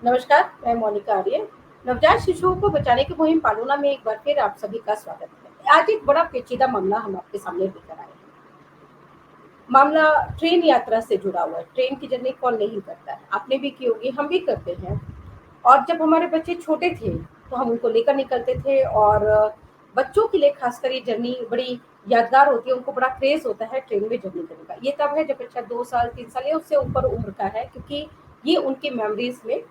नमस्कार, मैं मोनिका आर्य। नवजात शिशुओं को बचाने की मुहिम पालूना में एक बार फिर आप सभी का स्वागत है। आज एक बड़ा पेचीदा मामला हम आपके सामने लेकर आए हैं। मामला ट्रेन यात्रा से जुड़ा हुआ है। ट्रेन की जर्नी कौन नहीं करता है? आपने भी की होगी, हम भी करते हैं। और जब हमारे बच्चे छोटे थे, तो हम उनको लेकर निकलते थे और बच्चों के लिए खासकर ये जर्नी बड़ी यादगार होती है। उनको बड़ा क्रेज़ होता है ट्रेन में जर्नी करने का। ये तब है जब बच्चा 2 साल, 3 साल या उससे ऊपर उम्र का है, क्योंकि ये उनकी मेमोरीज़ में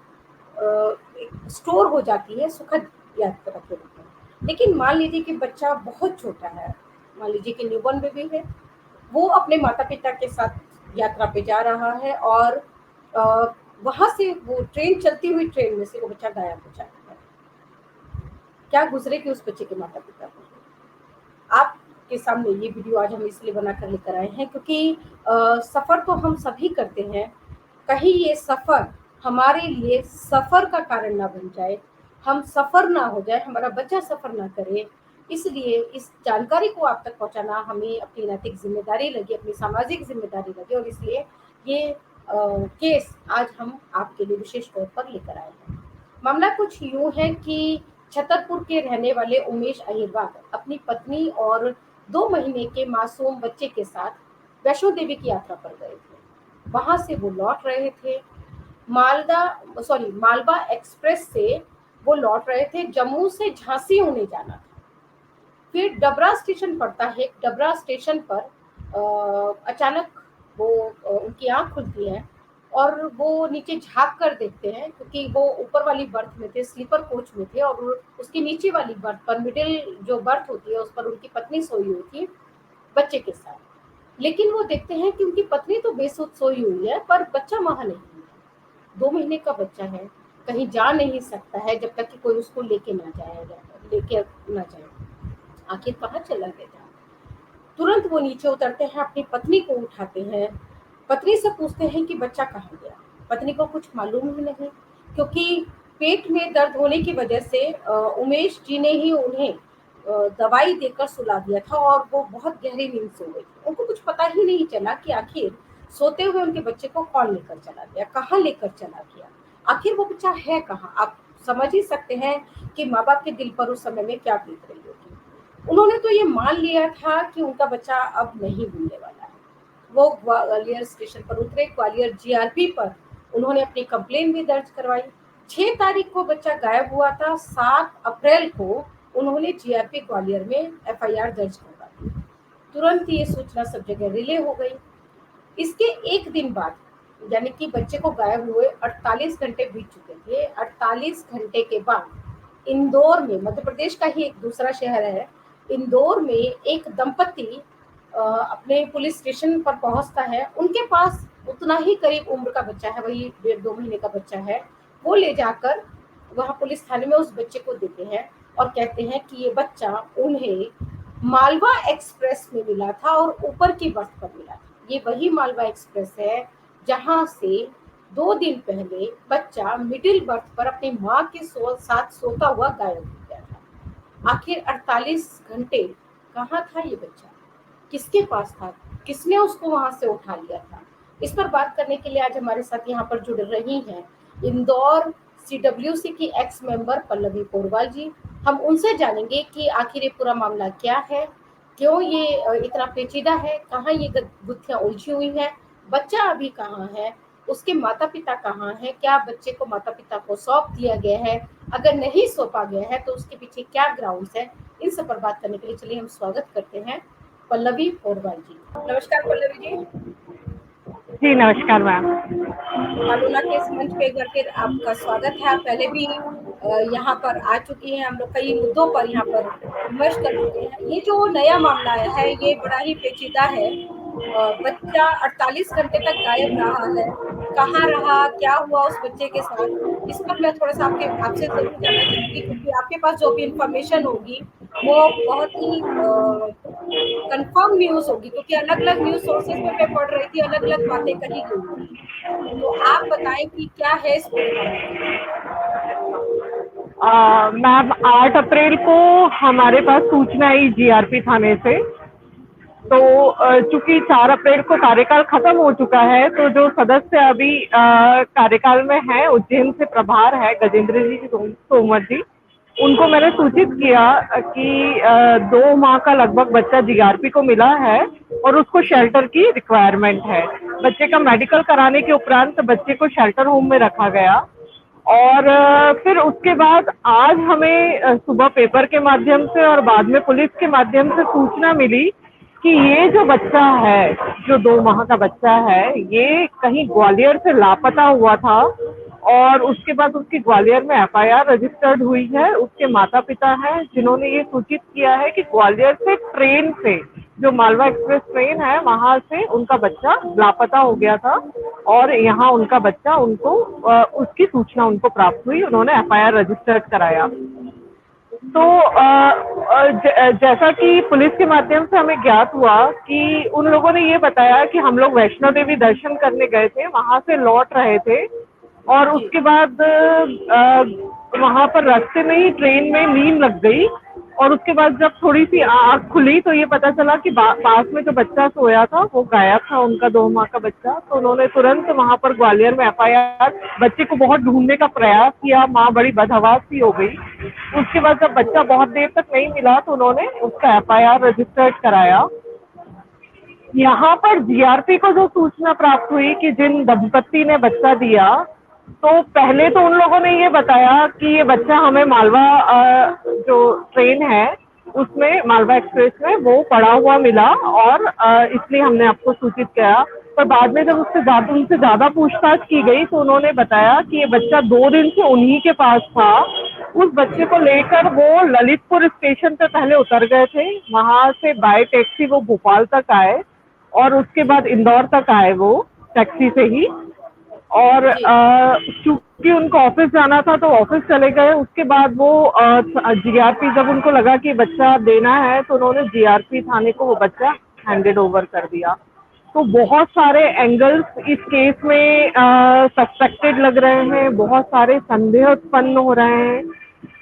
स्टोर हो जाती है सुखद यात्रा के रूप में। लेकिन मान लीजिए कि बच्चा बहुत छोटा है, मान लीजिए कि न्यूबॉर्न बेबी है, वो अपने माता-पिता के साथ यात्रा पे जा रहा है और अ, वहाँ से वो ट्रेन चलती हुई ट्रेन में से वो बच्चा गायब हो जाता है। क्या गुज़रेगी उस बच्चे के माता-पिता को? आपके सामने ये वीडियो आज हम इसलिए बनाकर लेकर आए हैं क्योंकि सफ़र तो हम सभी करते हैं। कहीं ये सफ़र हमारे लिए सफ़र का कारण ना बन जाए, हम सफ़र ना हो जाए, हमारा बच्चा सफ़र ना करे। इसलिए इस जानकारी को आप तक पहुँचाना हमें अपनी नैतिक ज़िम्मेदारी लगी, अपनी सामाजिक ज़िम्मेदारी लगी और इसलिए ये केस आज हम आपके लिए विशेष तौर पर लेकर आए हैं। मामला कुछ यूँ है कि छतरपुर के रहने वाले उमेश अहिरवार अपनी पत्नी और 2 महीने के मासूम बच्चे के साथ वैष्णो देवी की यात्रा पर गए थे। वहाँ से वो लौट रहे थे। मालवा एक्सप्रेस से वो लौट रहे थे। जम्मू से झांसी उन्हें जाना था। फिर डबरा स्टेशन पड़ता है। डबरा स्टेशन पर अचानक वो उनकी आँख खुलती है और वो नीचे झाँक कर देखते हैं, क्योंकि वो ऊपर वाली बर्थ में थे, स्लीपर कोच में थे और उसकी नीचे वाली बर्थ पर, मिडिल जो बर्थ होती है, उस पर उनकी पत्नी सोई हुई थी बच्चे के साथ। लेकिन वो देखते हैं कि उनकी पत्नी तो बेसुध सोई हुई है, पर बच्चा वहाँ नहीं है। 2 महीने का बच्चा है, कहीं जा नहीं सकता है जब तक कि कोई उसको लेके ना जाए। आखिर कहाँ चला गया? तुरंत वो नीचे उतरते हैं, अपनी पत्नी को उठाते हैं। पत्नी से पूछते हैं कि बच्चा कहाँ गया? पत्नी को कुछ मालूम ही नहीं, क्योंकि पेट में दर्द होने की वजह से उमेश जी ने ही उन्हें दवाई देकर सुला दिया था और वो बहुत गहरी नींद सो गई थी। उनको कुछ पता ही नहीं चला कि आखिर सोते हुए उनके बच्चे को कौन लेकर चला गया, कहाँ लेकर चला गया? आखिर वो बच्चा है कहाँ? आप समझ ही सकते हैं कि माँ-बाप के दिल पर उस समय में क्या बीत रही होगी। उन्होंने तो ये मान लिया था कि उनका बच्चा अब नहीं मिलने वाला है। वो ग्वालियर स्टेशन पर उतरे, ग्वालियर जीआरपी पर उन्होंने अपनी कंप्लेन भी दर्ज करवाई। 6 तारीख को बच्चा गायब हुआ था, 7 अप्रैल को उन्होंने जीआरपी ग्वालियर में एफआईआर दर्ज करवा दी। तुरंत ये सूचना सब जगह रिले हो गई। इसके 1 दिन बाद, यानी कि बच्चे को गायब हुए 48 घंटे बीत चुके थे। 48 घंटे के बाद इंदौर में, मध्य प्रदेश का ही एक दूसरा शहर है, इंदौर में एक दंपति अपने पुलिस स्टेशन पर पहुंचता है। उनके पास उतना ही करीब उम्र का बच्चा है, वही 1.5-2 महीने का बच्चा है। वो ले जाकर वहाँ पुलिस थाने में उस बच्चे को देते हैं और कहते हैं कि ये बच्चा उन्हें मालवा एक्सप्रेस में मिला था और ऊपर की बर्थ पर मिला था। ये वही मालवा एक्सप्रेस है जहाँ से 2 दिन पहले बच्चा मिडिल बर्थ पर अपनी माँ के साथ सोता हुआ गायब हो गया था। आखिर 48 घंटे कहाँ था ये बच्चा? किसके पास था? किसने उसको वहां से उठा लिया था? इस पर बात करने के लिए आज हमारे साथ यहाँ पर जुड़ रही हैं इंदौर सीडब्ल्यूसी की एक्स मेंबर पल्लवी पोरवाल जी। हम उनसे जानेंगे कि आखिर ये पूरा मामला क्या है, क्यों ये इतना पेचीदा है, कहाँ ये गुत्थियां उलझी हुई है, बच्चा अभी कहाँ है, उसके माता पिता कहाँ हैं, क्या बच्चे को माता पिता को सौंप दिया गया है, अगर नहीं सौंपा गया है तो उसके पीछे क्या ग्राउंड्स है। इन सब पर बात करने के लिए चलिए हम स्वागत करते हैं पल्लवी पोरवाल जी। नमस्कार पल्लवी जी। जी, नमस्कार मैम। पालूना के इस मंच पे एक बार फिर आपका स्वागत है। आप पहले भी यहाँ पर आ चुकी हैं, हम लोग कई मुद्दों पर यहाँ पर विमर्श कर चुके हैं। ये जो नया मामला आया है ये बड़ा ही पेचीदा है। बच्चा 48 घंटे तक गायब रहा है, कहाँ रहा, क्या हुआ उस बच्चे के साथ, इस पर मैं थोड़ा सा आपसे जरूर जानना चाहूंगी, क्योंकि आपके पास जो भी इंफॉर्मेशन होगी वो बहुत ही कंफर्म न्यूज़ होगी, क्योंकि अलग-अलग न्यूज़ सोर्सेज़ में मैं पढ़ रही थी, अलग-अलग बातें कही गई थी। तो आप बताएँ कि क्या है इस पूरे मामले की जानकारी? मैम, 8 अप्रैल को हमारे पास सूचना आई जीआरपी थाने से तो चूंकि 4 अप्रैल को कार्यकाल खत्म हो चुका है, तो जो सदस्य अभी कार्यकाल में है, उज्जैन से प्रभार है गजेंद्र जी तोमर जी, उनको मैंने सूचित किया कि 2 माह का लगभग बच्चा जीआरपी को मिला है और उसको जी शेल्टर की रिक्वायरमेंट है। बच्चे का मेडिकल कराने के उपरांत बच्चे को शेल्टर होम में रखा गया। और फिर उसके बाद आज हमें सुबह पेपर के माध्यम से और बाद में पुलिस के माध्यम से सूचना मिली कि ये जो बच्चा है, जो 2 माह का बच्चा है, ये कहीं ग्वालियर से लापता हुआ था और उसके बाद उसकी ग्वालियर में एफआईआर रजिस्टर्ड हुई है। उसके माता पिता हैं जिन्होंने ये सूचित किया है कि ग्वालियर से ट्रेन से, जो मालवा एक्सप्रेस ट्रेन है, वहां से उनका बच्चा लापता हो गया था और यहाँ उनका बच्चा उनको उसकी सूचना उनको प्राप्त हुई, उन्होंने एफआईआर रजिस्टर्ड कराया। तो जैसा कि पुलिस के माध्यम से हमें ज्ञात हुआ कि उन लोगों ने ये बताया कि हम लोग वैष्णो देवी दर्शन करने गए थे, वहां से लौट रहे थे और जी उसके बाद वहां पर रास्ते में ही ट्रेन में नींद लग गई और उसके बाद जब थोड़ी सी आँख खुली तो ये पता चला कि पास में जो बच्चा सोया था वो गायब था, उनका 2 माह का बच्चा। तो उन्होंने तुरंत वहां पर ग्वालियर में एफआईआर, बच्चे को बहुत ढूंढने का प्रयास किया, माँ बड़ी बदहवास सी हो गई। उसके बाद जब बच्चा बहुत देर तक नहीं मिला तो उन्होंने उसका एफआईआर रजिस्टर्ड कराया। यहाँ पर जीआरपी को जो सूचना प्राप्त हुई कि जिन दंपत्ति ने बच्चा दिया, तो पहले तो उन लोगों ने ये बताया कि ये बच्चा हमें मालवा जो ट्रेन है उसमें, मालवा एक्सप्रेस में वो पड़ा हुआ मिला और इसलिए हमने आपको सूचित किया। पर बाद में जब उनसे ज्यादा पूछताछ की गई तो उन्होंने बताया कि ये बच्चा 2 दिन से उन्हीं के पास था। उस बच्चे को लेकर वो ललितपुर स्टेशन पे पहले उतर गए थे, वहां से बाय टैक्सी वो भोपाल तक आए और उसके बाद इंदौर तक आए वो टैक्सी से ही। और जी चूंकि उनको ऑफिस जाना था तो ऑफिस चले गए। उसके बाद वो जीआरपी, जब उनको लगा कि बच्चा देना है तो उन्होंने जीआरपी थाने को वो बच्चा हैंडेड ओवर कर दिया। तो जी बहुत सारे एंगल्स इस केस में सस्पेक्टेड लग रहे हैं, बहुत सारे संदेह उत्पन्न हो रहे हैं।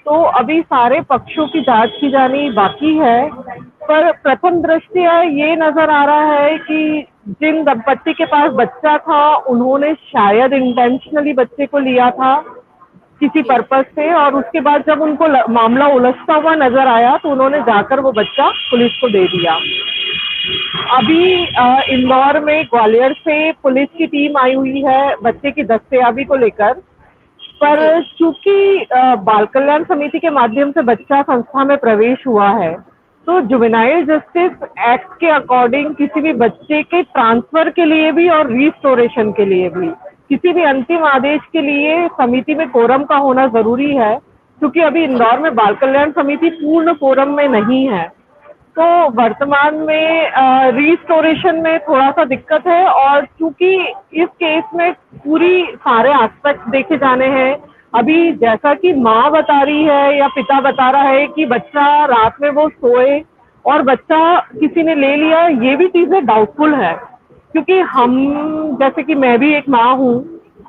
तो अभी सारे पक्षों की जांच की जानी बाकी है, पर प्रथम दृष्टया ये नजर आ रहा है कि जिन दंपत्ति के पास बच्चा था उन्होंने शायद इंटेंशनली बच्चे को लिया था किसी जी पर्पस से, और उसके बाद जब उनको मामला उलझता हुआ नजर आया तो उन्होंने जाकर वो बच्चा पुलिस को दे दिया। अभी इंदौर में ग्वालियर से पुलिस की टीम आई हुई है बच्चे की दस्तयाबी को लेकर। जी पर चूंकि बाल कल्याण समिति के माध्यम से बच्चा संस्था में प्रवेश हुआ है, तो जुवेनाइल जस्टिस एक्ट के अकॉर्डिंग किसी भी बच्चे के ट्रांसफर के लिए भी और रिस्टोरेशन के लिए भी, किसी भी अंतिम आदेश के लिए समिति में कोरम का होना जरूरी है। क्योंकि अभी जी इंदौर में बाल कल्याण समिति पूर्ण कोरम में नहीं है, तो वर्तमान में रिस्टोरेशन में थोड़ा सा दिक्कत है। और चूंकि इस केस में पूरी सारे एस्पेक्ट देखे जाने हैं, अभी जैसा कि माँ बता रही है या पिता बता रहा है कि बच्चा रात में वो सोए और बच्चा किसी ने ले लिया, ये भी चीजें डाउटफुल है। क्योंकि जी हम, जैसे कि मैं भी एक माँ हूँ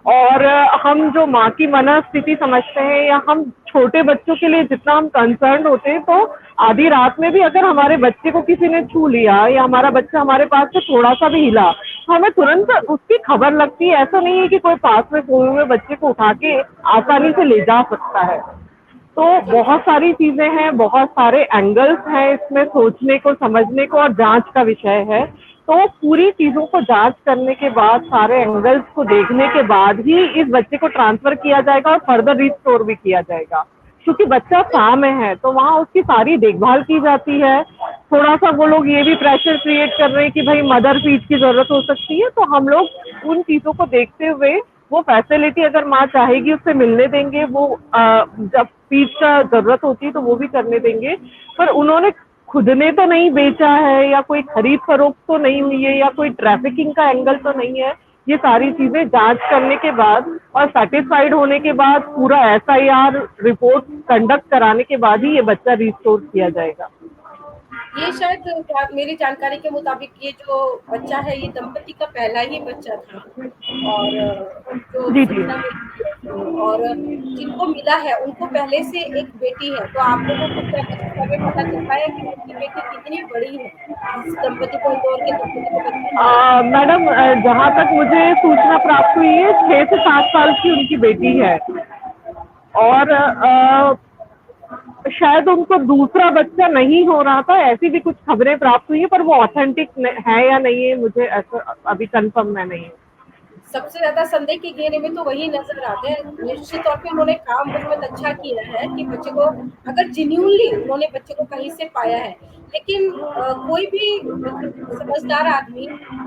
और हम जो माँ की मनस्थिति समझते हैं या हम छोटे बच्चों के लिए जितना हम कंसर्न होते हैं, तो आधी रात में भी अगर हमारे बच्चे को किसी ने छू लिया या हमारा बच्चा हमारे पास से थोड़ा सा भी हिला तो हमें तुरंत उसकी खबर लगती है। ऐसा नहीं है कि कोई पास में सोए हुए बच्चे को उठा के आसानी से ले जा सकता है। तो जी बहुत सारी चीजें हैं, बहुत सारे एंगल्स हैं इसमें सोचने को, समझने को, और जांच का विषय है। तो पूरी चीजों को जांच करने के बाद, सारे एंगल्स को देखने के बाद ही इस बच्चे को ट्रांसफर किया जाएगा और फर्दर रिस्टोर भी किया जाएगा। क्योंकि बच्चा सा में है तो वहाँ उसकी सारी देखभाल की जाती है। थोड़ा सा वो लोग ये भी प्रेशर क्रिएट कर रहे हैं कि भाई मदर फीड की जरूरत हो सकती है, तो हम लोग उन चीजों को देखते हुए वो फैसिलिटी अगर माँ चाहेगी उससे मिलने देंगे। वो जब फीड का जरूरत होती है तो वो भी करने देंगे। पर उन्होंने खुद ने तो नहीं बेचा है या कोई खरीद फरोख्त तो नहीं हुई है या कोई ट्रैफिकिंग का एंगल तो नहीं है। ये सारी चीजें जांच करने के बाद और सेटिस्फाइड होने के बाद, पूरा एसआईआर रिपोर्ट कंडक्ट कराने के बाद ही ये बच्चा रिस्टोर किया जाएगा। ये शायद मेरी जानकारी के मुताबिक ये जो बच्चा है ये दंपति का पहला ही बच्चा था। और जो जी जी। सूचना मिली है और जिनको मिला है उनको पहले से एक बेटी है, तो आप लोगों को क्या लगता हमें पता चल पाया कि उनकी बेटी कितनी बड़ी है, जिस दंपति को, इंदौर के दंपति को बच्चा हुआ? मैडम, जहाँ तक मुझे सूचना प्राप्त हुई है 6 से 7 साल की उनकी बेटी है। और शायद उनको दूसरा बच्चा नहीं हो रहा था, ऐसी भी कुछ खबरें प्राप्त हुई है, पर वो ऑथेंटिक है या नहीं है मुझे ऐसा अभी कंफर्म है नहीं है। सबसे ज्यादा संदेह के घेरे में तो वही नजर आते हैं। निश्चित तौर पे उन्होंने काम बहुत अच्छा किया है कि बच्चे को, अगर जेन्युइनली उन्होंने बच्चे को कहीं से पाया है, लेकिन कोई भी समझदार आदमी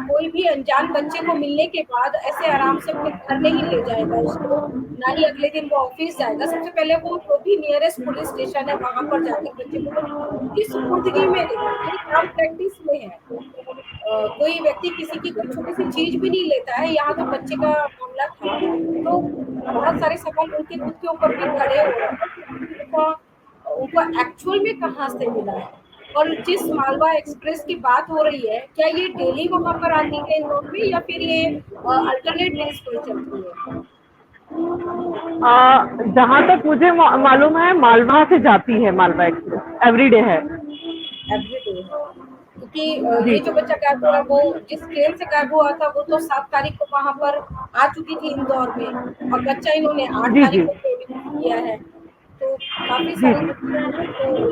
कोई भी अनजान बच्चे को मिलने के बाद ऐसे आराम से अपने घर नहीं ले जाएगा उसको, ना ही अगले दिन वो ऑफिस जाएगा। सबसे पहले वो जो भी नियरेस्ट पुलिस स्टेशन है वहां पर जाकर बच्चे को उनकी सुपुर्दगी में देगा। ये काम प्रैक्टिस में है। कोई व्यक्ति किसी की कोई छोटी सी चीज भी नहीं लेता है। यहाँ तो बच्चे का मामला था, तो बहुत सारे सवाल उनके खुद के ऊपर भी खड़े हो रहे हैं कि उनका उनको एक्चुअल में कहाँ से मिला है। और जिस मालवा एक्सप्रेस की बात हो रही है, क्या ये डेली वहां पर आती है इंदौर में, या फिर ये अल्टरनेट डेज पर चलती है? जहाँ तक मुझे मालूम है मालवा से जाती है, मालवा एक्सप्रेस एवरीडे है। एवरीडे है, क्योंकि ये जी जो बच्चा गायब हुआ वो जिस ट्रेन से गायब हुआ था वो तो 7 तारीख को वहां पर आ चुकी थी इंदौर में, और बच्चा इन्होंने आठ जी तारीख जी को प्रोड्यूस किया है। तो काफी जी सारी जी। चीजें हैं, तो इसलिए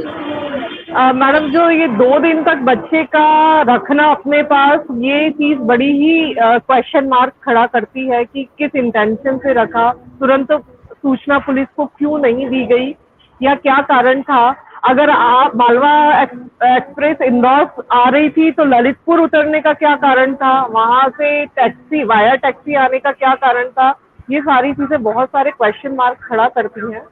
मैडम, देखिए। जो ये 2 दिन तक बच्चे का रखना अपने पास, ये चीज बड़ी ही क्वेश्चन मार्क खड़ा करती है कि किस इंटेंशन से रखा, तुरंत सूचना पुलिस को क्यों नहीं दी गई, या क्या कारण था। अगर आप मालवा एक्सप्रेस इंदौर आ रही थी तो ललितपुर उतरने का क्या कारण था, वहां से टैक्सी वाया टैक्सी आने का क्या कारण था। ये सारी चीजें बहुत सारे क्वेश्चन मार्क खड़ा करती हैं।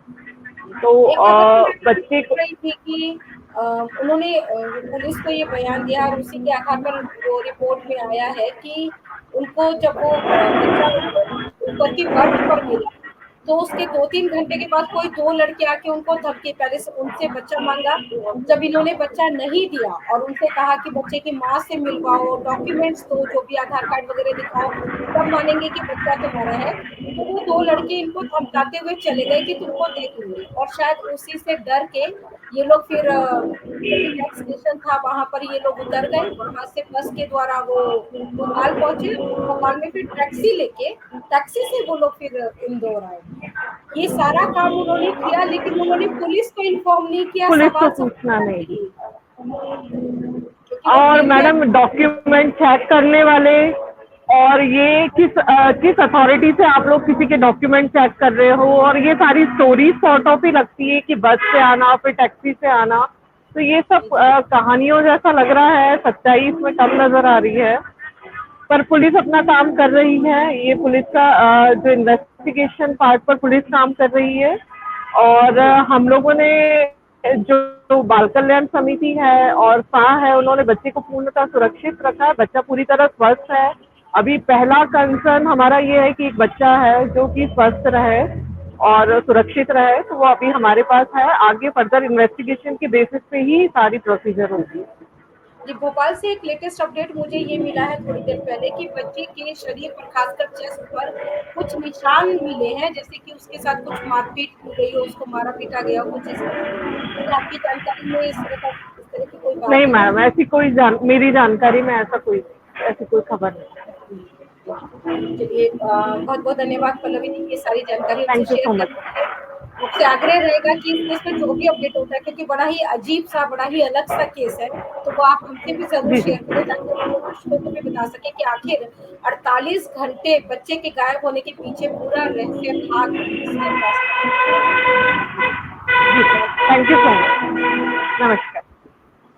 तो एक खबर तो मैं बच्चे को देख रही थी कि उन्होंने पुलिस को ये बयान दिया, और उसी के आधार पर वो रिपोर्ट में आया है कि उनको जब वो बच्चा उनको ऊपर की बर्थ पर मिला, तो उसके 2-3 घंटे के बाद कोई 2 लड़के आके उनको धमकी, पहले से उनसे बच्चा मांगा। जब इन्होंने बच्चा नहीं दिया और उनसे कहा कि बच्चे की माँ से मिलवाओ, डॉक्यूमेंट्स दो, जो भी आधार कार्ड वगैरह दिखाओ, तब मानेंगे कि बच्चा तुम्हारा है। तो वो 2 लड़के इनको धमकाते हुए चले गए कि तुमको दे दूंगी, और शायद उसी से डर के ये लोग फिर जो भी नेक्स्ट स्टेशन था वहां पर ये लोग उतर गए। वहां से बस के द्वारा वो भोपाल पहुंचे, भोपाल में फिर टैक्सी लेके, टैक्सी से वो लोग फिर इंदौर आए। ये सारा काम उन्होंने किया, लेकिन उन्होंने पुलिस को इन्फॉर्म नहीं किया। पुलिस को सवाल सबसे सूचना बड़ा नहीं दी। यही है, क्योंकि वो और ट्रेन में। मैडम, डॉक्यूमेंट चेक करने वाले, और ये किस अथॉरिटी से आप लोग किसी के डॉक्यूमेंट चेक कर रहे हो, और ये सारी स्टोरी सॉर्ट ऑफ ही लगती है कि बस से आना फिर टैक्सी से आना, तो ये सब कहानियों जैसा लग रहा है, सच्चाई इसमें कम नजर आ रही है। पर पुलिस अपना काम कर रही है, ये पुलिस का जो इन्वेस्टिगेशन पार्ट पर पुलिस काम कर रही है। और हम लोगों ने जो बाल कल्याण समिति है और सा है, उन्होंने बच्चे को पूर्णतः सुरक्षित रखा है, बच्चा पूरी तरह स्वस्थ है। अभी पहला कंसर्न हमारा ये है कि एक बच्चा है जो कि स्वस्थ रहे और सुरक्षित रहे, तो वो अभी हमारे पास है। आगे फर्दर इन्वेस्टिगेशन के बेसिस पे ही सारी प्रोसीजर होगी। जी, भोपाल से एक लेटेस्ट अपडेट मुझे ये मिला है थोड़ी देर पहले कि बच्चे के शरीर पर, खासकर चेस्ट पर कुछ निशान मिले हैं, जैसे कि उसके साथ कुछ मारपीट की गई हो, उसको मारा पीटा गया हो, कुछ इस तरह की। क्या आपकी जानकारी में इस तरह की कोई नहीं बात है? मैम, मेरी जानकारी में ऐसी कोई खबर नहीं। चलिए, बहुत बहुत धन्यवाद पल्लवी जी, ये सारी जानकारी हमसे thank you share so much. करने के लिए। आपसे आग्रह रहेगा कि इस केस में जो भी अपडेट होता है, क्योंकि बड़ा ही अजीब सा, बड़ा ही अलग सा केस है, तो वो आप हमसे भी जरूर जी जी शेयर करें, ताकि हम लोग दर्शकों को भी बता सके कि आखिर 48 घंटे बच्चे के गायब होने के पीछे पूरा रहस्य था किस अंदाज से। जी, थैंक यू सो मच। नमस्कार।